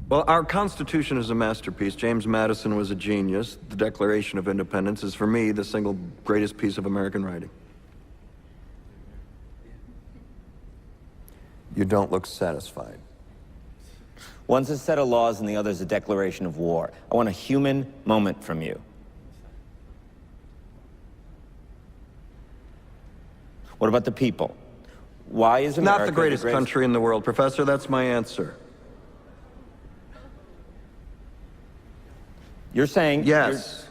Well, our Constitution is a masterpiece. James Madison was a genius. The Declaration of Independence is, for me, the single greatest piece of American writing. You don't look satisfied. One's a set of laws and the other's a declaration of war. I want a human moment from you. What about the people? Why is America Not the greatest country in the world, Professor. That's my answer. You're saying... Yes.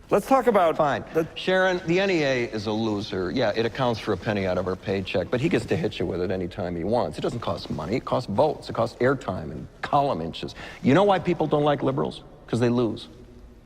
Let's talk about... Fine. Sharon, the NEA is a loser. Yeah, it accounts for a penny out of our paycheck, but he gets to hit you with it anytime he wants. It doesn't cost money. It costs votes. It costs airtime and column inches. You know why people don't like liberals? Because they lose.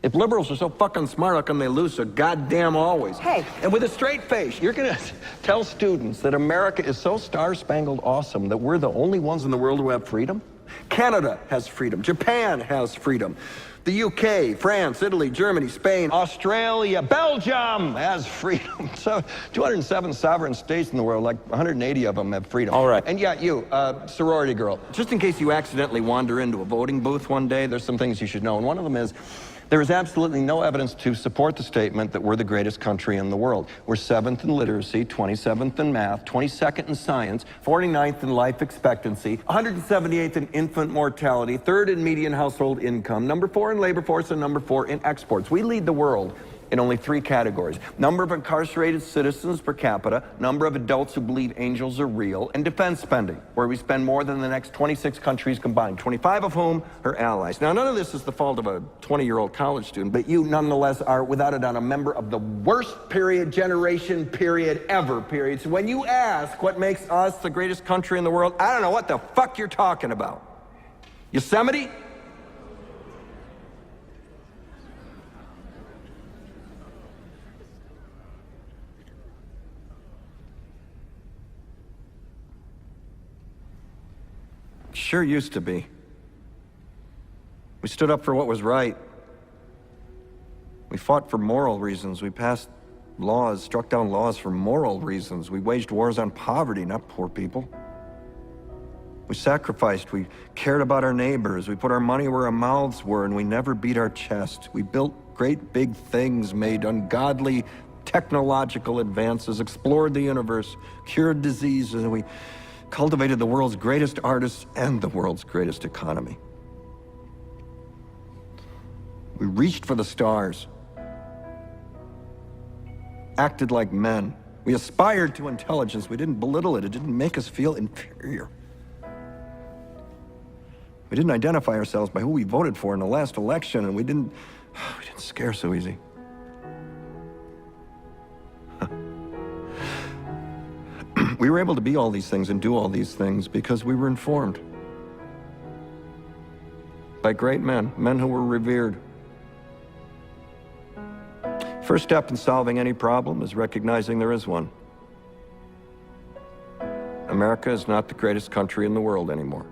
If liberals are so fucking smart, how come they lose so goddamn always? Hey. And with a straight face, you're gonna tell students that America is so star-spangled awesome that we're the only ones in the world who have freedom? Canada has freedom. Japan has freedom. The UK, France, Italy, Germany, Spain, Australia, Belgium has freedom. So 207 sovereign states in the world, like 180 of them have freedom. All right. And yeah, you, sorority girl, just in case you accidentally wander into a voting booth one day, there's some things you should know. And one of them is, there is absolutely no evidence to support the statement that we're the greatest country in the world. We're 7th in literacy, 27th in math, 22nd in science, 49th in life expectancy, 178th in infant mortality, 3rd in median household income, number 4 in labor force, and number 4 in exports. We lead the world in only 3 categories: number of incarcerated citizens per capita, number of adults who believe angels are real, and defense spending, where we spend more than the next 26 countries combined, 25 of whom are allies. Now, none of this is the fault of a 20-year-old college student, but you nonetheless are, without a doubt, a member of the worst generation ever. So when you ask what makes us the greatest country in the world, I don't know what the fuck you're talking about. Yosemite? Sure used to be. We stood up for what was right. We fought for moral reasons. We passed laws, struck down laws for moral reasons. We waged wars on poverty, not poor people. We sacrificed. We cared about our neighbors. We put our money where our mouths were, and we never beat our chest. We built great big things, made ungodly technological advances, explored the universe, cured diseases, and we cultivated the world's greatest artists and the world's greatest economy. We reached for the stars, acted like men. We aspired to intelligence. We didn't belittle it. It didn't make us feel inferior. We didn't identify ourselves by who we voted for in the last election, and we didn't scare so easy. We were able to be all these things and do all these things because we were informed by great men, men who were revered. First step in solving any problem is recognizing there is one. America is not the greatest country in the world anymore.